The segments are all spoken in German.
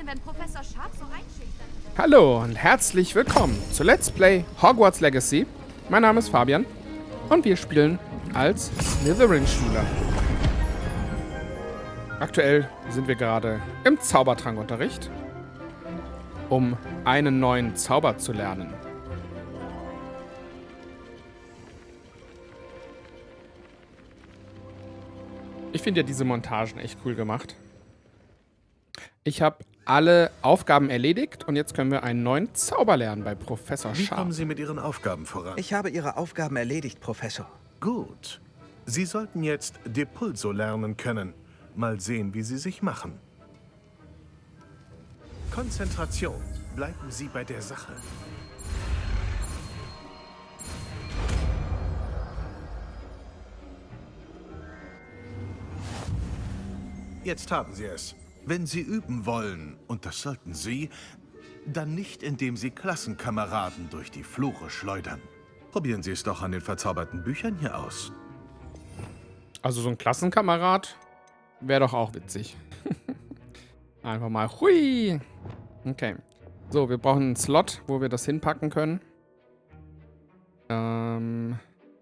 denn, wenn Professor Sharp so einschüchtert? Hallo und herzlich willkommen zu Let's Play Hogwarts Legacy. Mein Name ist Fabian und wir spielen als Slytherin-Schüler. Aktuell sind wir gerade im Zaubertrankunterricht, um einen neuen Zauber zu lernen. Ich finde ja diese Montagen echt cool gemacht. Ich habe alle Aufgaben erledigt und jetzt können wir einen neuen Zauber lernen bei Professor Wie Sharp. kommen Sie mit Ihren Aufgaben voran? Ich habe Ihre Aufgaben erledigt, Professor. Gut. Sie sollten jetzt Depulso lernen können. Mal sehen, wie Sie sich machen. Konzentration. Bleiben Sie bei der Sache. Jetzt haben Sie es. Wenn Sie üben wollen, und das sollten Sie, dann nicht, indem Sie Klassenkameraden durch die Flure schleudern. Probieren Sie es doch an den verzauberten Büchern hier aus. Also so ein Klassenkamerad wäre doch auch witzig. Einfach mal hui. Okay. So, wir brauchen einen Slot, wo wir das hinpacken können.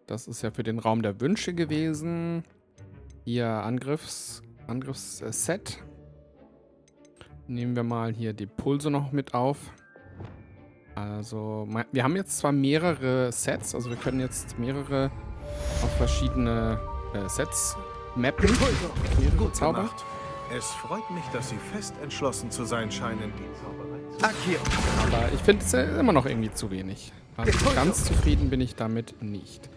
Das ist ja für den Raum der Wünsche gewesen. Hier Angriffsset. Nehmen wir mal hier die Pulse noch mit auf. Also, wir haben jetzt zwar mehrere Sets, also wir können jetzt mehrere auf verschiedene Sets mappen. Gut Zauber. gemacht. Es freut mich, dass Sie fest entschlossen zu sein scheinen, die Zauberei zu Akio. Aber ich finde es immer noch irgendwie zu wenig. Also ganz zufrieden bin ich damit nicht.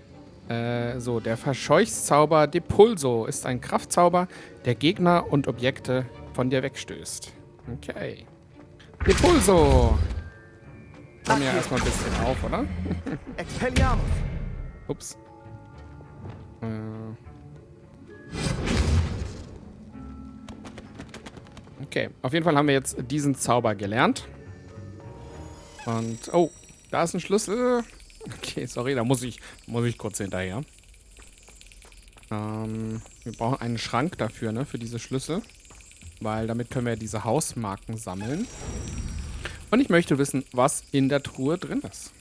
So, der Verscheuchszauber Depulso ist ein Kraftzauber, der Gegner und Objekte von dir wegstößt. Okay. Depulso! Kommen wir erstmal ein bisschen auf, oder? Expelliarmus. Ups. Okay, auf jeden Fall haben wir jetzt diesen Zauber gelernt. Und, oh, da ist ein Schlüssel. Okay, sorry, da muss ich kurz hinterher. Wir brauchen einen Schrank dafür, ne, für diese Schlüssel. Weil damit können wir diese Hausmarken sammeln. Und ich möchte wissen, was in der Truhe drin ist.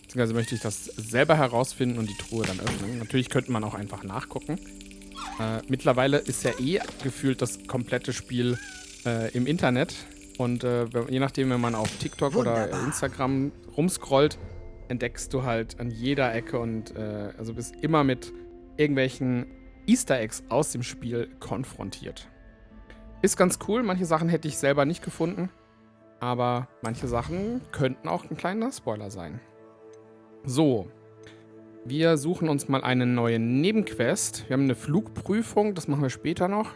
Beziehungsweise möchte ich das selber herausfinden und die Truhe dann öffnen. Natürlich könnte man auch einfach nachgucken. Mittlerweile ist ja gefühlt das komplette Spiel im Internet. Und je nachdem, wenn man auf TikTok oder Instagram rumscrollt, entdeckst du halt an jeder Ecke und also bist immer mit irgendwelchen Easter Eggs aus dem Spiel konfrontiert. Ist ganz cool, manche Sachen hätte ich selber nicht gefunden, aber manche Sachen könnten auch ein kleiner Spoiler sein. So, wir suchen uns mal eine neue Nebenquest. Wir haben eine Flugprüfung, das machen wir später noch.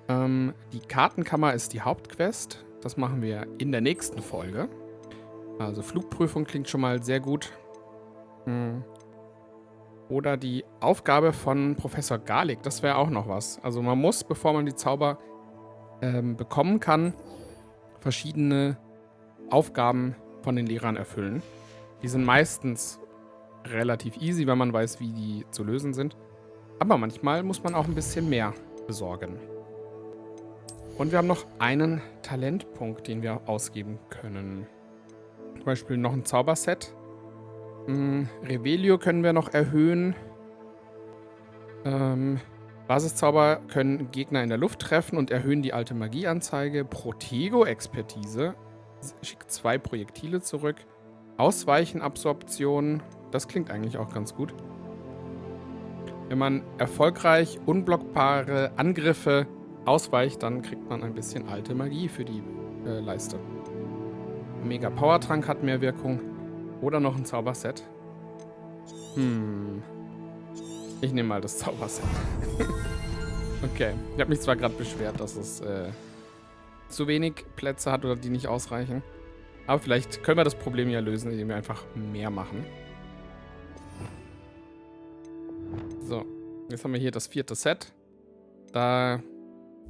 Die Kartenkammer ist die Hauptquest, das machen wir in der nächsten Folge. Also Flugprüfung klingt schon mal sehr gut. Oder die Aufgabe von Professor Garlick, das wäre auch noch was. Also man muss, bevor man die Zauber bekommen kann, verschiedene Aufgaben von den Lehrern erfüllen. Die sind meistens relativ easy, wenn man weiß, wie die zu lösen sind. Aber manchmal muss man auch ein bisschen mehr besorgen. Und wir haben noch einen Talentpunkt, den wir ausgeben können. Zum Beispiel noch ein Zauberset. Revelio können wir noch erhöhen. Basiszauber können Gegner in der Luft treffen und erhöhen die alte Magieanzeige. Protego-Expertise schickt 2 Projektile zurück. Ausweichenabsorption, das klingt eigentlich auch ganz gut. Wenn man erfolgreich unblockbare Angriffe ausweicht, dann kriegt man ein bisschen alte Magie für die Leiste. Mega Powertrank hat mehr Wirkung. Oder noch ein Zauberset. Ich nehme mal das Zauberset. Okay. Ich habe mich zwar gerade beschwert, dass es zu wenig Plätze hat oder die nicht ausreichen. Aber vielleicht können wir das Problem ja lösen, indem wir einfach mehr machen. So. Jetzt haben wir hier das 4. Set. Da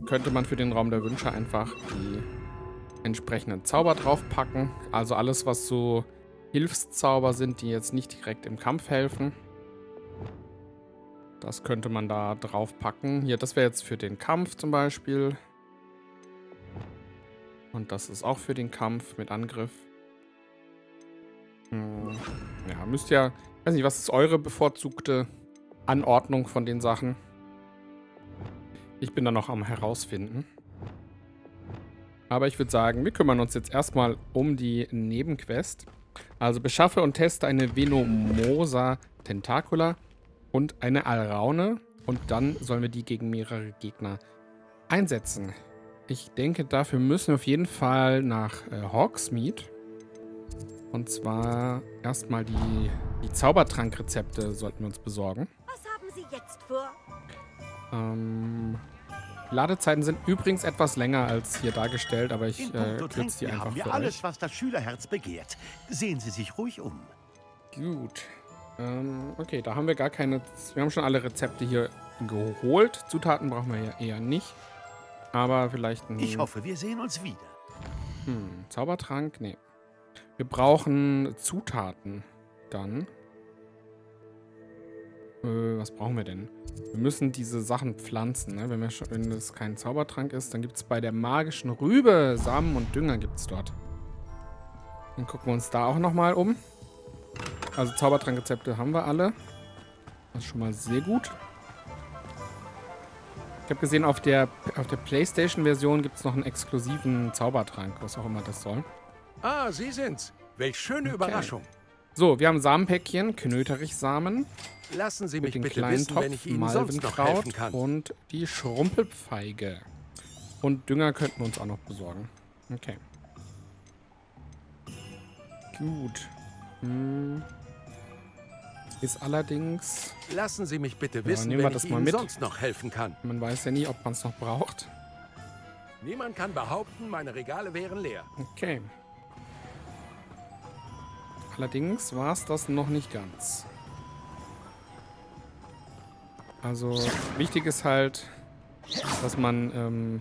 könnte man für den Raum der Wünsche einfach die entsprechenden Zauber draufpacken. Also alles, was so Hilfszauber sind, die jetzt nicht direkt im Kampf helfen. Das könnte man da draufpacken. Hier, das wäre jetzt für den Kampf zum Beispiel. Und das ist auch für den Kampf mit Angriff. Ja, müsst ja... Ich weiß nicht, was ist eure bevorzugte Anordnung von den Sachen? Ich bin da noch am herausfinden. Aber ich würde sagen, wir kümmern uns jetzt erstmal um die Nebenquest. Also beschaffe und teste eine Venomosa Tentacula und eine Alraune. Und dann sollen wir die gegen mehrere Gegner einsetzen. Ich denke, dafür müssen wir auf jeden Fall nach Hogsmeade. Und zwar erstmal die Zaubertrankrezepte sollten wir uns besorgen. Was haben Sie jetzt vor? Ladezeiten sind übrigens etwas länger als hier dargestellt, aber ich In puncto kürze die Trinken einfach haben wir für alles, euch. was das Schülerherz begehrt. Sehen Sie sich ruhig um. Gut. Okay, da haben wir gar keine... Wir haben schon alle Rezepte hier geholt. Zutaten brauchen wir ja eher nicht. Aber vielleicht ein... Ich hoffe, wir sehen uns wieder. Zaubertrank? Nee. Wir brauchen Zutaten dann. Was brauchen wir denn? Wir müssen diese Sachen pflanzen, ne? Wenn das kein Zaubertrank ist, dann gibt es bei der magischen Rübe Samen und Dünger gibt es dort. Dann gucken wir uns da auch nochmal um. Also Zaubertrankrezepte haben wir alle. Das ist schon mal sehr gut. Ich habe gesehen, auf der PlayStation-Version gibt es noch einen exklusiven Zaubertrank, was auch immer das soll. Ah, Sie sind's. Welch schöne Überraschung. So, wir haben Samenpäckchen, Knöterichsamen, Lassen Sie mit mich den bitte kleinen wissen, wenn Topf, ich Ihnen sonst noch helfen Malvenkraut kann. und die Schrumpelpfeige. Und Dünger könnten wir uns auch noch besorgen. Okay. Gut. Ist allerdings... Lassen Sie mich bitte Ja, wissen, nehmen wir wenn das ich mal Ihnen mit. sonst noch helfen kann. Man weiß ja nie, ob man es noch braucht. Niemand kann behaupten, meine Regale wären leer. Okay. Allerdings war es das noch nicht ganz. Also, wichtig ist halt, dass man,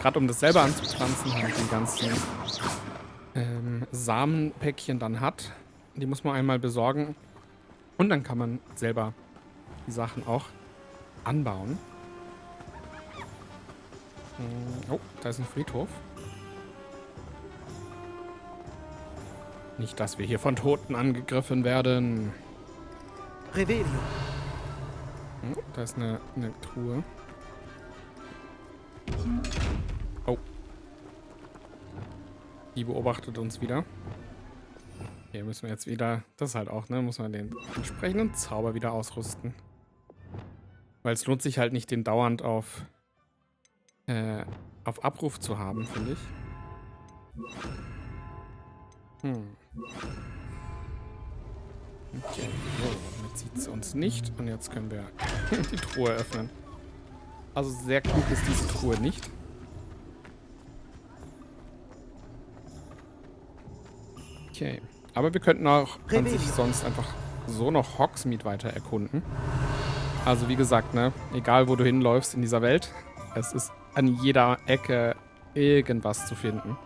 gerade um das selber anzupflanzen, halt die ganzen Samenpäckchen dann hat. Die muss man einmal besorgen. Und dann kann man selber die Sachen auch anbauen. Oh, da ist ein Friedhof. Nicht, dass wir hier von Toten angegriffen werden. Revelio. Da ist eine Truhe. Oh. Die beobachtet uns wieder. Hier müssen wir jetzt wieder... Das ist halt auch, ne? Muss man den entsprechenden Zauber wieder ausrüsten. Weil es lohnt sich halt nicht, den dauernd auf Abruf zu haben, finde ich. Okay, so, damit sieht es uns nicht. Und jetzt können wir die Truhe öffnen. Also sehr klug ist diese Truhe nicht. Okay, aber wir könnten auch an sich sonst einfach so noch Hogsmeade weiter erkunden. Also wie gesagt, ne, egal wo du hinläufst in dieser Welt, es ist an jeder Ecke irgendwas zu finden.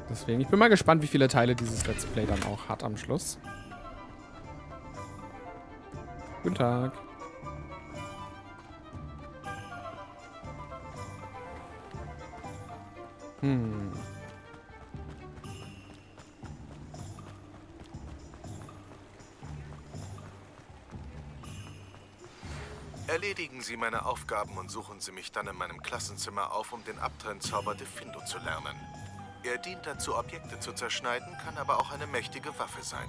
Deswegen, ich bin mal gespannt, wie viele Teile dieses Let's Play dann auch hat am Schluss. Guten Tag. Erledigen Sie meine Aufgaben und suchen Sie mich dann in meinem Klassenzimmer auf, um den Abtrennzauber Diffindo zu lernen. Er dient dazu, Objekte zu zerschneiden, kann aber auch eine mächtige Waffe sein.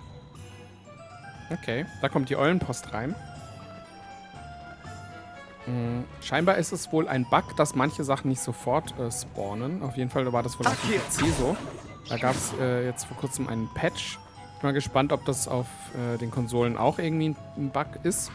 Okay, da kommt die Eulenpost rein. Scheinbar ist es wohl ein Bug, dass manche Sachen nicht sofort spawnen. Auf jeden Fall war das wohl auf dem PC so. Da gab es jetzt vor kurzem einen Patch. Ich bin mal gespannt, ob das auf den Konsolen auch irgendwie ein Bug ist.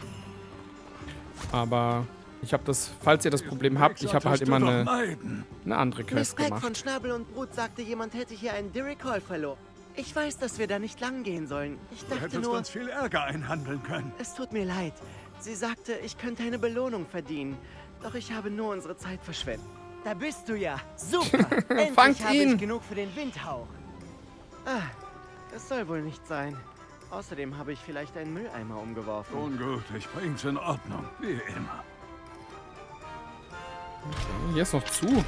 Aber ich habe das, falls ihr das Problem habt, ich habe halt immer eine andere Miss Quest Peck von gemacht. Schnabel und Brut sagte, jemand hätte hier einen Derek Hall verloren. Ich weiß, dass wir da nicht lang gehen sollen. Ich dachte nur, viel Ärger einhandeln können. es tut mir leid. Sie sagte, ich könnte eine Belohnung verdienen. Doch ich habe nur unsere Zeit verschwendet. Da bist du ja. Super. Endlich Fangt habe ihn. ich genug für den Windhauch. Ah, es soll wohl nicht sein. Außerdem habe ich vielleicht einen Mülleimer umgeworfen. Ungut, ich bring's in Ordnung, wie immer. Hier ist noch zu.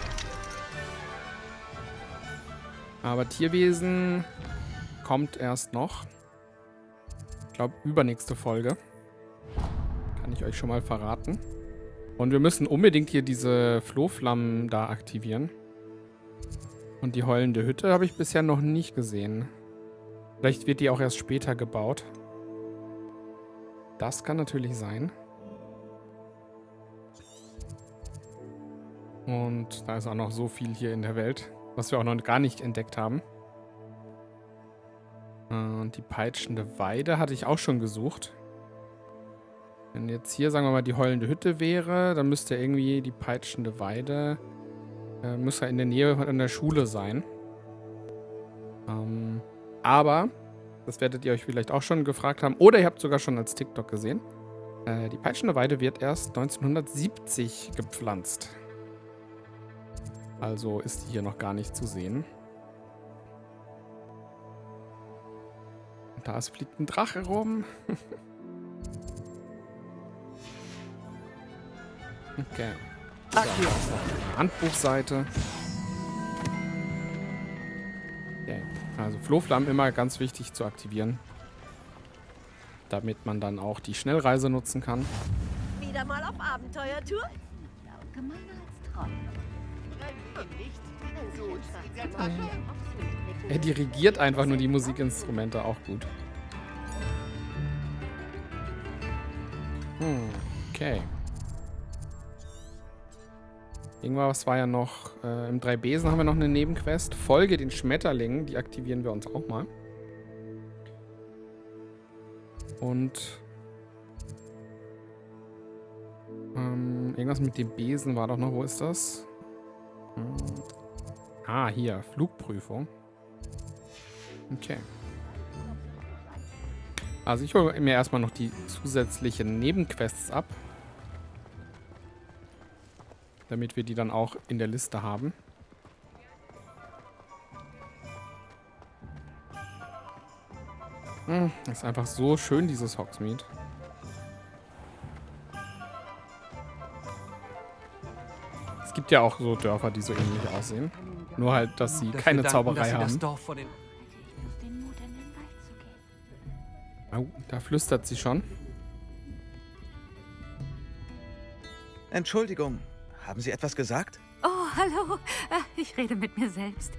Aber Tierwesen kommt erst noch. Ich glaube, übernächste Folge. Kann ich euch schon mal verraten. Und wir müssen unbedingt hier diese Flohflammen da aktivieren. Und die heulende Hütte habe ich bisher noch nicht gesehen. Vielleicht wird die auch erst später gebaut. Das kann natürlich sein. Und da ist auch noch so viel hier in der Welt, was wir auch noch gar nicht entdeckt haben. Und die peitschende Weide hatte ich auch schon gesucht. Wenn jetzt hier, sagen wir mal, die heulende Hütte wäre, dann müsste irgendwie die peitschende Weide müsste in der Nähe von der Schule sein. Aber, das werdet ihr euch vielleicht auch schon gefragt haben, oder ihr habt sogar schon als TikTok gesehen, die peitschende Weide wird erst 1970 gepflanzt. Also ist die hier noch gar nicht zu sehen. Und da fliegt ein Drache rum. Okay. So, da ist noch eine Handbuchseite. Okay. Also Flohflammen immer ganz wichtig zu aktivieren. Damit man dann auch die Schnellreise nutzen kann. Wieder mal auf Abenteuertour? Gemeiner als Troll. Er dirigiert einfach nur die Musikinstrumente, auch gut. Okay. Irgendwas war ja noch, im 3 Besen haben wir noch eine Nebenquest. Folge den Schmetterlingen, die aktivieren wir uns auch mal. Und irgendwas mit dem Besen war doch noch, wo ist das? Hier, Flugprüfung. Okay. Also ich hole mir erstmal noch die zusätzlichen Nebenquests ab. Damit wir die dann auch in der Liste haben. Ist einfach so schön, dieses Hogsmeade. Es gibt ja auch so Dörfer, die so ähnlich aussehen. Nur halt, dass sie keine Zauberei haben. Den Mut, in den Wald zu gehen. Oh, da flüstert sie schon. Entschuldigung, haben Sie etwas gesagt? Oh, hallo. Ich rede mit mir selbst.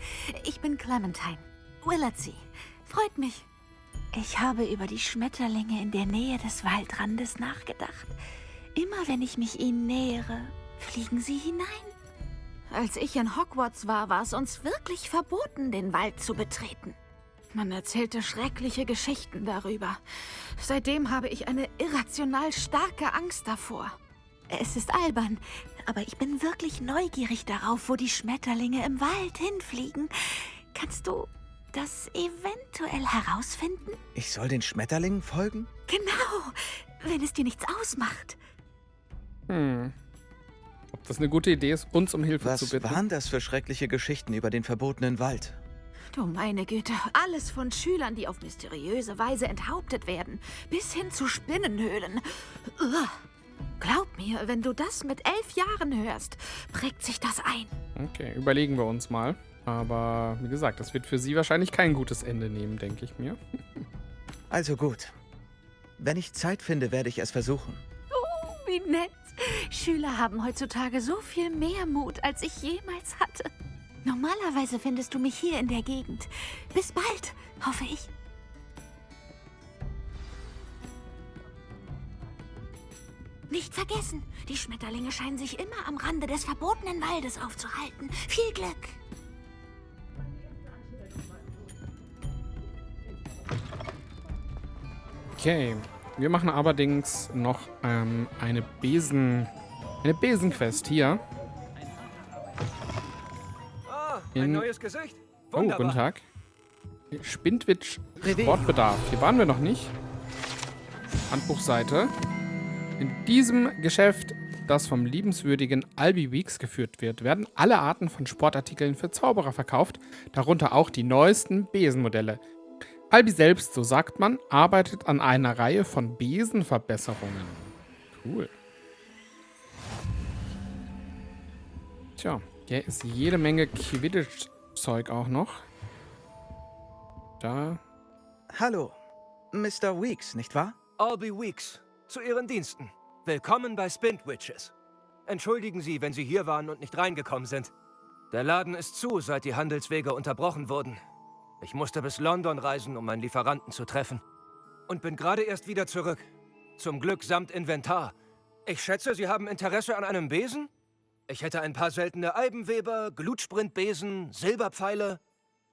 Ich bin Clementine. Willardsea. Freut mich. Ich habe über die Schmetterlinge in der Nähe des Waldrandes nachgedacht. Immer wenn ich mich ihnen nähere, fliegen sie hinein. Als ich in Hogwarts war, war es uns wirklich verboten, den Wald zu betreten. Man erzählte schreckliche Geschichten darüber. Seitdem habe ich eine irrational starke Angst davor. Es ist albern, aber ich bin wirklich neugierig darauf, wo die Schmetterlinge im Wald hinfliegen. Kannst du das eventuell herausfinden? Ich soll den Schmetterlingen folgen? Genau, wenn es dir nichts ausmacht. Ob das eine gute Idee ist, uns um Hilfe zu Was bitten? waren das für schreckliche Geschichten über den verbotenen Wald? Du meine Güte, alles von Schülern, die auf mysteriöse Weise enthauptet werden, bis hin zu Spinnenhöhlen. Ugh. Glaub mir, wenn du das mit 11 Jahren hörst, prägt sich das ein. Okay, überlegen wir uns mal. Aber wie gesagt, das wird für sie wahrscheinlich kein gutes Ende nehmen, denke ich mir. Also gut. Wenn ich Zeit finde, werde ich es versuchen. Oh, wie nett. Schüler haben heutzutage so viel mehr Mut, als ich jemals hatte. Normalerweise findest du mich hier in der Gegend. Bis bald, hoffe ich. Nicht vergessen, die Schmetterlinge scheinen sich immer am Rande des verbotenen Waldes aufzuhalten. Viel Glück! Okay, wir machen allerdings noch eine Besenquest hier. Ein neues Gesicht? Oh, Wunderbar. guten Tag. Spindwitch Sportbedarf. Hier waren wir noch nicht. Handbuchseite. In diesem Geschäft, das vom liebenswürdigen Albi Weeks geführt wird, werden alle Arten von Sportartikeln für Zauberer verkauft, darunter auch die neuesten Besenmodelle. Albi selbst, so sagt man, arbeitet an einer Reihe von Besenverbesserungen. Cool. Tja, hier ist jede Menge Quidditch-Zeug auch noch. Da. Hallo, Mr. Weeks, nicht wahr? Albie Weeks, zu Ihren Diensten. Willkommen bei Spintwitches. Entschuldigen Sie, wenn Sie hier waren und nicht reingekommen sind. Der Laden ist zu, seit die Handelswege unterbrochen wurden. Ich musste bis London reisen, um meinen Lieferanten zu treffen. Und bin gerade erst wieder zurück. Zum Glück samt Inventar. Ich schätze, Sie haben Interesse an einem Besen? Ich hätte ein paar seltene Eibenweber, Glutsprintbesen, Silberpfeile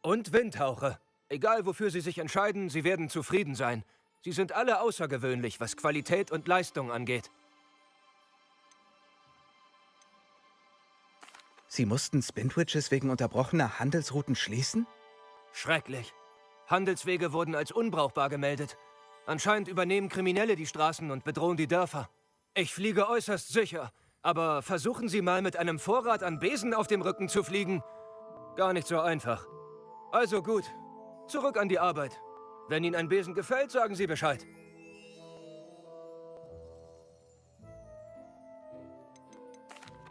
und Windhauche. Egal, wofür Sie sich entscheiden, Sie werden zufrieden sein. Sie sind alle außergewöhnlich, was Qualität und Leistung angeht. Sie mussten Spintwitches wegen unterbrochener Handelsrouten schließen? Schrecklich. Handelswege wurden als unbrauchbar gemeldet. Anscheinend übernehmen Kriminelle die Straßen und bedrohen die Dörfer. Ich fliege äußerst sicher, aber versuchen Sie mal mit einem Vorrat an Besen auf dem Rücken zu fliegen. Gar nicht so einfach. Also gut, zurück an die Arbeit. Wenn Ihnen ein Besen gefällt, sagen Sie Bescheid.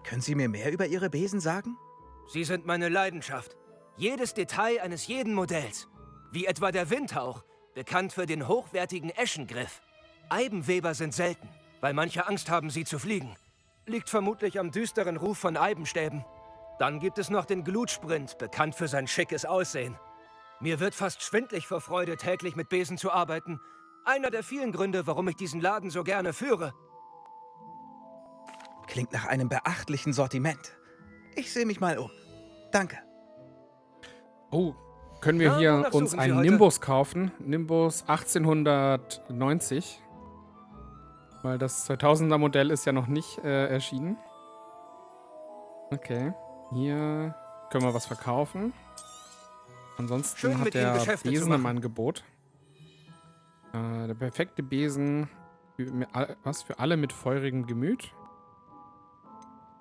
Können Sie mir mehr über Ihre Besen sagen? Sie sind meine Leidenschaft. Jedes Detail eines jeden Modells. Wie etwa der Windhauch, bekannt für den hochwertigen Eschengriff. Eibenweber sind selten, weil manche Angst haben, sie zu fliegen. Liegt vermutlich am düsteren Ruf von Eibenstäben. Dann gibt es noch den Glutsprint, bekannt für sein schickes Aussehen. Mir wird fast schwindlig vor Freude, täglich mit Besen zu arbeiten. Einer der vielen Gründe, warum ich diesen Laden so gerne führe. Klingt nach einem beachtlichen Sortiment. Ich sehe mich mal um. Danke. Oh, können wir Ja, hier wonach uns suchen Sie einen heute? Nimbus kaufen? Nimbus 1890. Weil das 2000er Modell ist ja noch nicht erschienen. Okay. Hier können wir was verkaufen. Ansonsten Schön, hat mit Ihnen der Geschäfte zu Besen im machen. Angebot. Der perfekte Besen. Was für alle mit feurigem Gemüt.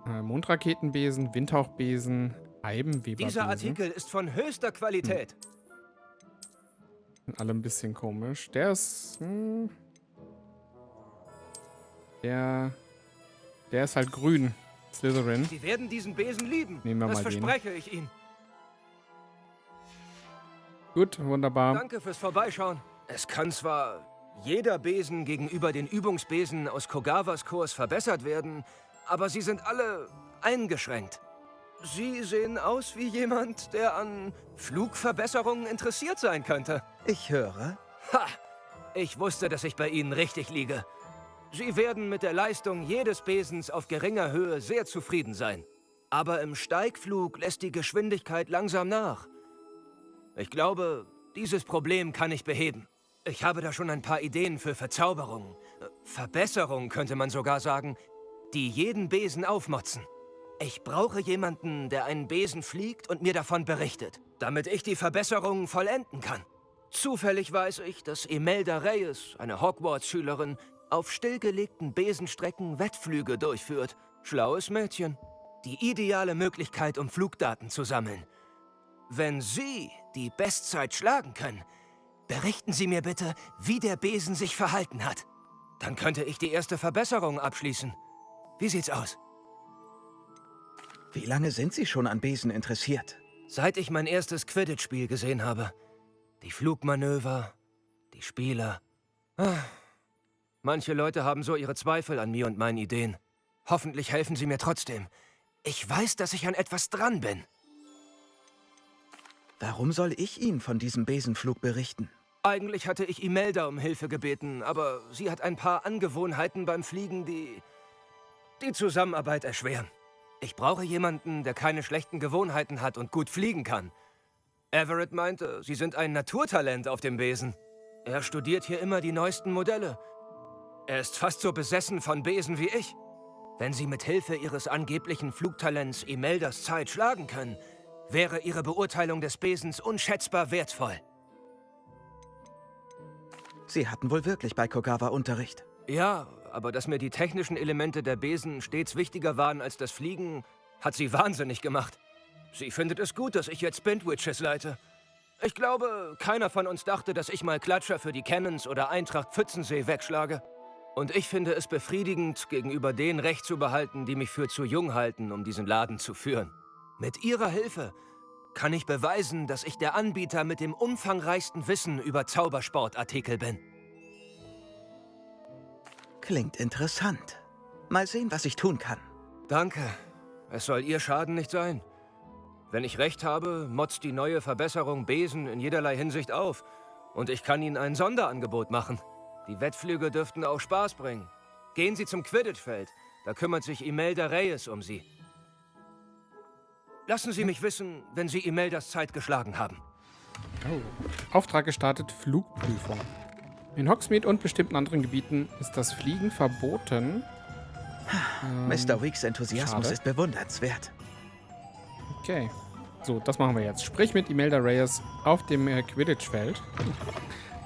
Mondraketenbesen, Windhauchbesen, Eibenweberbesen. Dieser Artikel ist von höchster Qualität. Sind alle ein bisschen komisch. Der ist... Der ist halt grün. Slytherin. Sie werden diesen Besen lieben. Nehmen wir das mal den. verspreche ich Ihnen. Gut, wunderbar. Danke fürs Vorbeischauen. Es kann zwar jeder Besen gegenüber den Übungsbesen aus Kogawas Kurs verbessert werden, aber sie sind alle eingeschränkt. Sie sehen aus wie jemand, der an Flugverbesserungen interessiert sein könnte. Ich höre. Ha! Ich wusste, dass ich bei Ihnen richtig liege. Sie werden mit der Leistung jedes Besens auf geringer Höhe sehr zufrieden sein. Aber im Steigflug lässt die Geschwindigkeit langsam nach. Ich glaube, dieses Problem kann ich beheben. Ich habe da schon ein paar Ideen für Verzauberungen. Verbesserungen könnte man sogar sagen, die jeden Besen aufmotzen. Ich brauche jemanden, der einen Besen fliegt und mir davon berichtet, damit ich die Verbesserungen vollenden kann. Zufällig weiß ich, dass Imelda Reyes, eine Hogwarts-Schülerin, auf stillgelegten Besenstrecken Wettflüge durchführt. Schlaues Mädchen. Die ideale Möglichkeit, um Flugdaten zu sammeln. Wenn Sie die Bestzeit schlagen können, berichten Sie mir bitte, wie der Besen sich verhalten hat. Dann könnte ich die erste Verbesserung abschließen. Wie sieht's aus? Wie lange sind Sie schon an Besen interessiert? Seit ich mein erstes Quidditch-Spiel gesehen habe. Die Flugmanöver, die Spieler. Manche Leute haben so ihre Zweifel an mir und meinen Ideen. Hoffentlich helfen sie mir trotzdem. Ich weiß, dass ich an etwas dran bin. Warum soll ich Ihnen von diesem Besenflug berichten? Eigentlich hatte ich Imelda um Hilfe gebeten, aber sie hat ein paar Angewohnheiten beim Fliegen, die die Zusammenarbeit erschweren. Ich brauche jemanden, der keine schlechten Gewohnheiten hat und gut fliegen kann. Everett meinte, Sie sind ein Naturtalent auf dem Besen. Er studiert hier immer die neuesten Modelle. Er ist fast so besessen von Besen wie ich. Wenn Sie mit Hilfe Ihres angeblichen Flugtalents Imeldas Zeit schlagen können, wäre Ihre Beurteilung des Besens unschätzbar wertvoll. Sie hatten wohl wirklich bei Kogawa Unterricht. Ja, aber dass mir die technischen Elemente der Besen stets wichtiger waren als das Fliegen, hat sie wahnsinnig gemacht. Sie findet es gut, dass ich jetzt Spintwitches leite. Ich glaube, keiner von uns dachte, dass ich mal Klatscher für die Cannons oder Eintracht Pfützensee wegschlage. Und ich finde es befriedigend, gegenüber denen Recht zu behalten, die mich für zu jung halten, um diesen Laden zu führen. Mit Ihrer Hilfe kann ich beweisen, dass ich der Anbieter mit dem umfangreichsten Wissen über Zaubersportartikel bin. Klingt interessant. Mal sehen, was ich tun kann. Danke. Es soll Ihr Schaden nicht sein. Wenn ich recht habe, motzt die neue Verbesserung Besen in jederlei Hinsicht auf. Und ich kann Ihnen ein Sonderangebot machen. Die Wettflüge dürften auch Spaß bringen. Gehen Sie zum Quidditch-Feld. Da kümmert sich Imelda Reyes um Sie. Lassen Sie mich wissen, wenn Sie Imeldas Zeit geschlagen haben. Oh. Auftrag gestartet, Flugprüfung. In Hogsmeade und bestimmten anderen Gebieten ist das Fliegen verboten. Mr. Weeks Enthusiasmus schade. ist bewundernswert. Okay. So, das machen wir jetzt. Sprich mit Imelda Reyes auf dem Quidditch-Feld.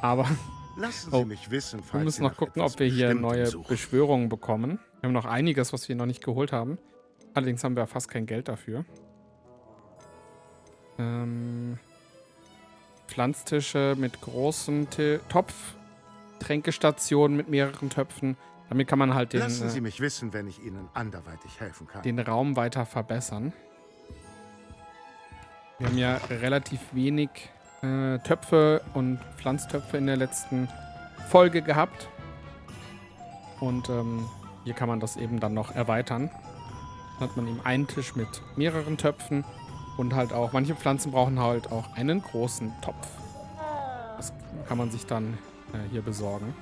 Aber Lassen Sie mich wissen, falls wir müssen Sie noch nach gucken, etwas ob wir hier Bestimmtem neue suchen. Beschwörungen bekommen. Wir haben noch einiges, was wir noch nicht geholt haben. Allerdings haben wir fast kein Geld dafür. Pflanztische mit großen Topf-Tränkestationen mit mehreren Töpfen. Damit kann man halt Lassen Sie mich wissen, wenn ich Ihnen anderweitig helfen kann. den Raum weiter verbessern. Wir haben ja relativ wenig Töpfe und Pflanztöpfe in der letzten Folge gehabt. Und hier kann man das eben dann noch erweitern. Dann hat man eben einen Tisch mit mehreren Töpfen und halt auch, manche Pflanzen brauchen halt auch einen großen Topf. Das kann man sich dann hier besorgen.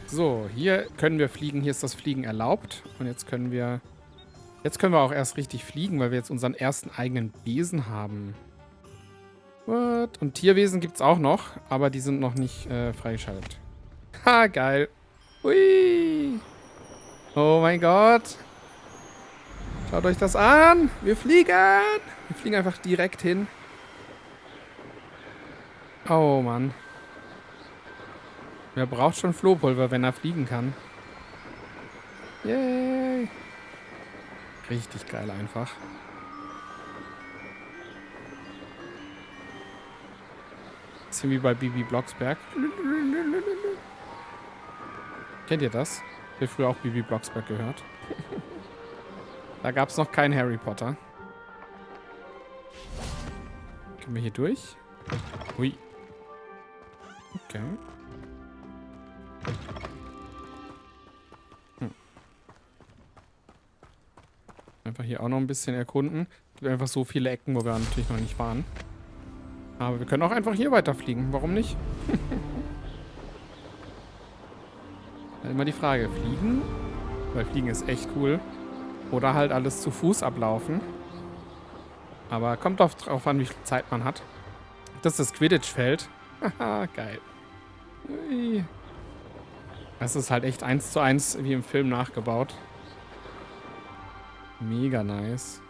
So, hier können wir fliegen. Hier ist das Fliegen erlaubt. Und jetzt können wir auch erst richtig fliegen, weil wir jetzt unseren ersten eigenen Besen haben. What? Und Tierwesen gibt es auch noch, aber die sind noch nicht freigeschaltet. Ha, geil. Hui. Oh mein Gott. Schaut euch das an. Wir fliegen. Wir fliegen einfach direkt hin. Oh Mann. Wer braucht schon Flohpulver, wenn er fliegen kann? Yay. Richtig geil einfach. Bisschen wie bei Bibi Blocksberg. Kennt ihr das? Ich habe früher auch Bibi Blocksberg gehört. Da gab es noch keinen Harry Potter. Können wir hier durch? Hui. Okay. Einfach hier auch noch ein bisschen erkunden. Es gibt einfach so viele Ecken, wo wir natürlich noch nicht waren. Aber wir können auch einfach hier weiterfliegen. Warum nicht? Halt immer die Frage, fliegen? Weil fliegen ist echt cool. Oder halt alles zu Fuß ablaufen. Aber kommt drauf an, wie viel Zeit man hat. Das ist das Quidditch-Feld. Haha, geil. Ui. Das ist halt echt 1:1 wie im Film nachgebaut. Mega nice.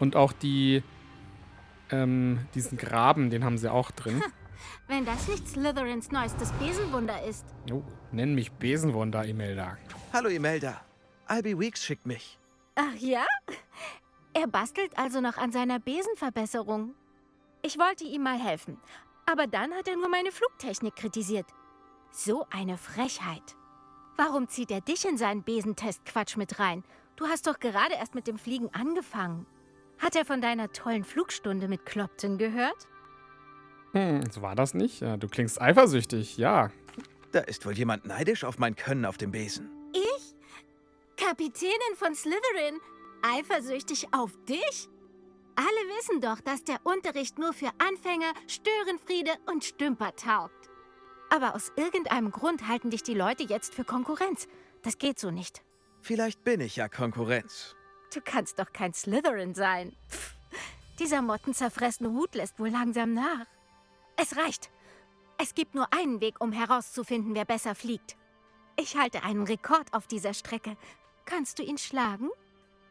Und auch diesen Graben, den haben sie auch drin. Wenn das nicht Slytherins neuestes Besenwunder ist. Oh, nenn mich Besenwunder, Imelda. Hallo Imelda. Albie Weeks schickt mich. Ach ja? Er bastelt also noch an seiner Besenverbesserung. Ich wollte ihm mal helfen. Aber dann hat er nur meine Flugtechnik kritisiert. So eine Frechheit. Warum zieht er dich in seinen Besentest-Quatsch mit rein? Du hast doch gerade erst mit dem Fliegen angefangen. Hat er von deiner tollen Flugstunde mit Clopton gehört? So war das nicht? Ja, du klingst eifersüchtig, ja. Da ist wohl jemand neidisch auf mein Können auf dem Besen. Ich? Kapitänin von Slytherin? Eifersüchtig auf dich? Alle wissen doch, dass der Unterricht nur für Anfänger, Störenfriede und Stümper taugt. Aber aus irgendeinem Grund halten dich die Leute jetzt für Konkurrenz. Das geht so nicht. Vielleicht bin ich ja Konkurrenz. Du kannst doch kein Slytherin sein. Pff, dieser mottenzerfressene Hut lässt wohl langsam nach. Es reicht. Es gibt nur einen Weg, um herauszufinden, wer besser fliegt. Ich halte einen Rekord auf dieser Strecke. Kannst du ihn schlagen?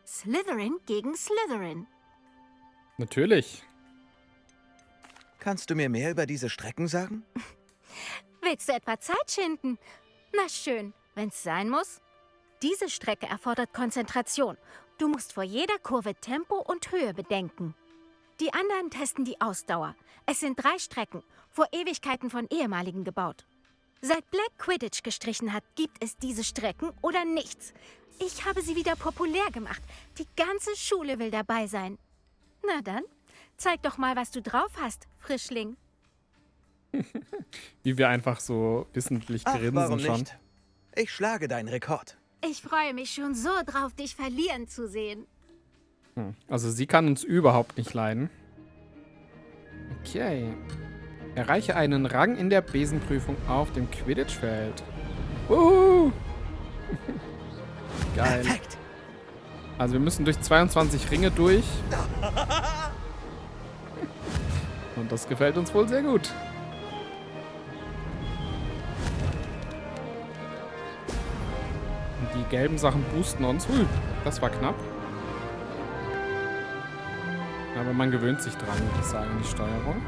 Slytherin gegen Slytherin. Natürlich. Kannst du mir mehr über diese Strecken sagen? Willst du etwa Zeit schinden? Na schön, wenn's sein muss. Diese Strecke erfordert Konzentration. Du musst vor jeder Kurve Tempo und Höhe bedenken. Die anderen testen die Ausdauer. Es sind 3 Strecken, vor Ewigkeiten von Ehemaligen gebaut. Seit Black Quidditch gestrichen hat, gibt es diese Strecken oder nichts. Ich habe sie wieder populär gemacht. Die ganze Schule will dabei sein. Na dann, zeig doch mal, was du drauf hast, Frischling. Wie wir einfach so wissentlich Ach, grinsen warum schon. nicht? Ich schlage deinen Rekord. Ich freue mich schon so drauf, dich verlieren zu sehen. Also sie kann uns überhaupt nicht leiden. Okay. Erreiche einen Rang in der Besenprüfung auf dem Quidditch-Feld. Geil. Perfekt. Also wir müssen durch 22 Ringe durch. Und das gefällt uns wohl sehr gut. Und die gelben Sachen boosten uns. Hui, das war knapp. Aber man gewöhnt sich dran, würde ich sagen, die Steuerung.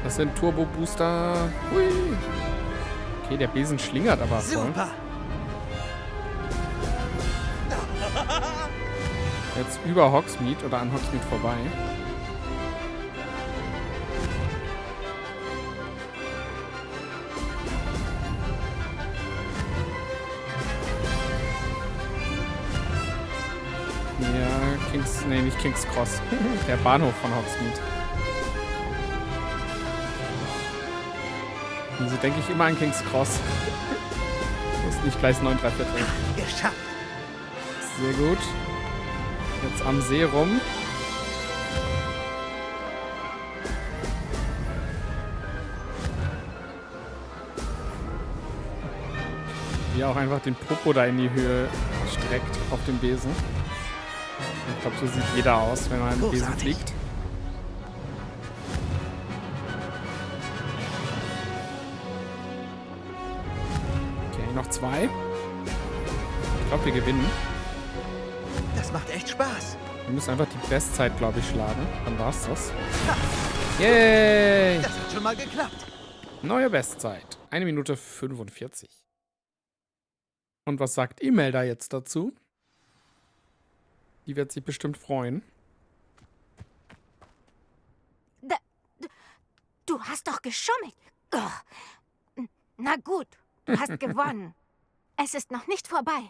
Das sind Turbo-Booster. Hui. Okay, der Besen schlingert aber voll. Super. Jetzt über Hogsmeade oder an Hogsmeade vorbei. Ja, nee, nicht King's Cross. Der Bahnhof von Hogsmeade. Also denke ich immer an King's Cross. Das ist nicht Gleis 9 3/4. Geschafft. Sehr gut. Jetzt am See rum. Wie er auch einfach den Popo da in die Höhe streckt auf dem Besen. Ich glaube, so sieht jeder aus, wenn man einen Besen Großartig. fliegt. Okay, noch 2. Ich glaube, wir gewinnen. Das macht echt Spaß. Wir müssen einfach die Bestzeit, glaube ich, schlagen. Dann war's das. Yay! Das hat schon mal geklappt. Neue Bestzeit. 1 Minute 45. Und was sagt Imelda jetzt dazu? Die wird sich bestimmt freuen. Du hast doch geschummelt. Oh. Na gut, du hast gewonnen. Es ist noch nicht vorbei.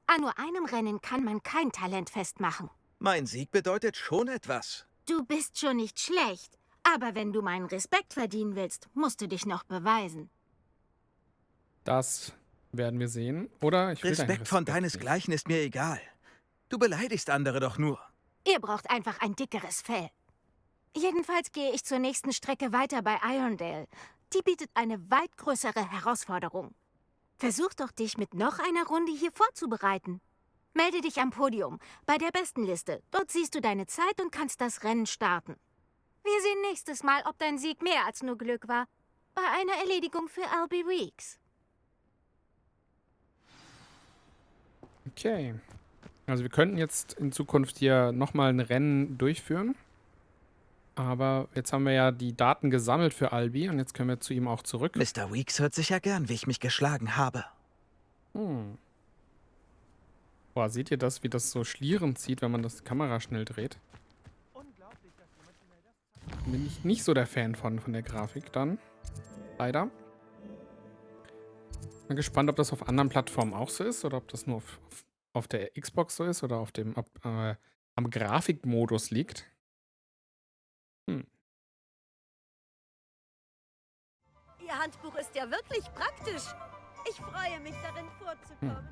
An nur einem Rennen kann man kein Talent festmachen. Mein Sieg bedeutet schon etwas. Du bist schon nicht schlecht. Aber wenn du meinen Respekt verdienen willst, musst du dich noch beweisen. Das werden wir sehen. Oder ich will deinen Respekt von nicht. deinesgleichen ist mir egal. Du beleidigst andere doch nur. Ihr braucht einfach ein dickeres Fell. Jedenfalls gehe ich zur nächsten Strecke weiter bei Irondale. Die bietet eine weit größere Herausforderung. Versuch doch, dich mit noch einer Runde hier vorzubereiten. Melde dich am Podium, bei der besten Liste. Dort siehst du deine Zeit und kannst das Rennen starten. Wir sehen nächstes Mal, ob dein Sieg mehr als nur Glück war. Bei einer Erledigung für Albie Weeks. Okay. Also wir könnten jetzt in Zukunft hier nochmal ein Rennen durchführen. Aber jetzt haben wir ja die Daten gesammelt für Albie und jetzt können wir zu ihm auch zurück. Mr. Weeks hört sicher gern, wie ich mich geschlagen habe. Boah, seht ihr das, wie das so schlierend zieht, wenn man das Kamera schnell dreht? Bin ich nicht so der Fan von der Grafik dann. Leider. Bin gespannt, ob das auf anderen Plattformen auch so ist oder ob das nur auf der Xbox so ist oder auf dem am Grafikmodus liegt. Ihr Handbuch ist ja wirklich praktisch. Ich freue mich, darin vorzukommen.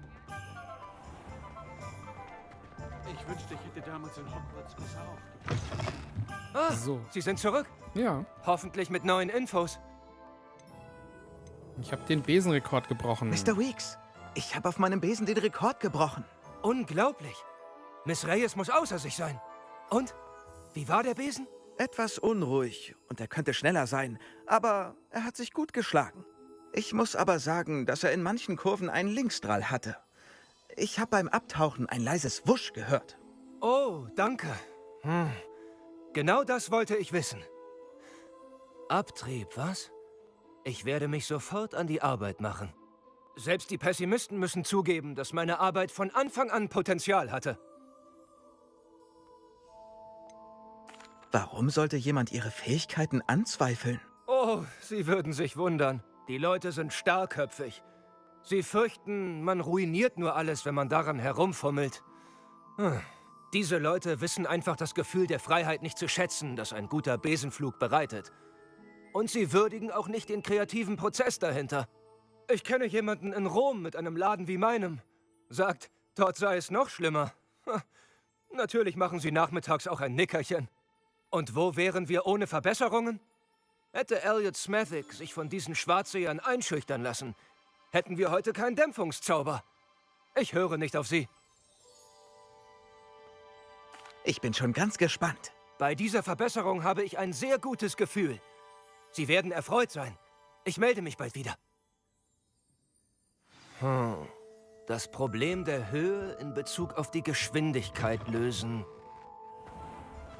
Ich wünschte, ich hätte damals in Hogwarts gesaugt. Ah, So. Sie sind zurück. Ja, Hoffentlich mit neuen Infos. ich habe den Besenrekord gebrochen. Mr. Weeks, ich habe auf meinem Besen den Rekord gebrochen. Unglaublich. Miss Reyes muss außer sich sein. Und? Wie war der Besen? Etwas unruhig und er könnte schneller sein, aber er hat sich gut geschlagen. Ich muss aber sagen, dass er in manchen Kurven einen Linksstrahl hatte. Ich habe beim Abtauchen ein leises Wusch gehört. Oh, danke. Genau das wollte ich wissen. Abtrieb, was? Ich werde mich sofort an die Arbeit machen. Selbst die Pessimisten müssen zugeben, dass meine Arbeit von Anfang an Potenzial hatte. Warum sollte jemand ihre Fähigkeiten anzweifeln? Oh, Sie würden sich wundern. Die Leute sind starrköpfig. Sie fürchten, man ruiniert nur alles, wenn man daran herumfummelt. Diese Leute wissen einfach das Gefühl der Freiheit nicht zu schätzen, das ein guter Besenflug bereitet. Und sie würdigen auch nicht den kreativen Prozess dahinter. Ich kenne jemanden in Rom mit einem Laden wie meinem. Sagt, dort sei es noch schlimmer. Natürlich machen sie nachmittags auch ein Nickerchen. Und wo wären wir ohne Verbesserungen? Hätte Elliot Smethick sich von diesen Schwarzsehern einschüchtern lassen, hätten wir heute keinen Dämpfungszauber. Ich höre nicht auf Sie. Ich bin schon ganz gespannt. Bei dieser Verbesserung habe ich ein sehr gutes Gefühl. Sie werden erfreut sein. Ich melde mich bald wieder. Das Problem der Höhe in Bezug auf die Geschwindigkeit lösen.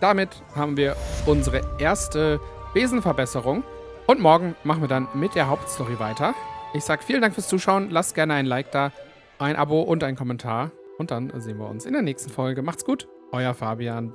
Damit haben wir unsere erste Besenverbesserung. Und morgen machen wir dann mit der Hauptstory weiter. Ich sage vielen Dank fürs Zuschauen. Lasst gerne ein Like da, ein Abo und einen Kommentar. Und dann sehen wir uns in der nächsten Folge. Macht's gut, euer Fabian.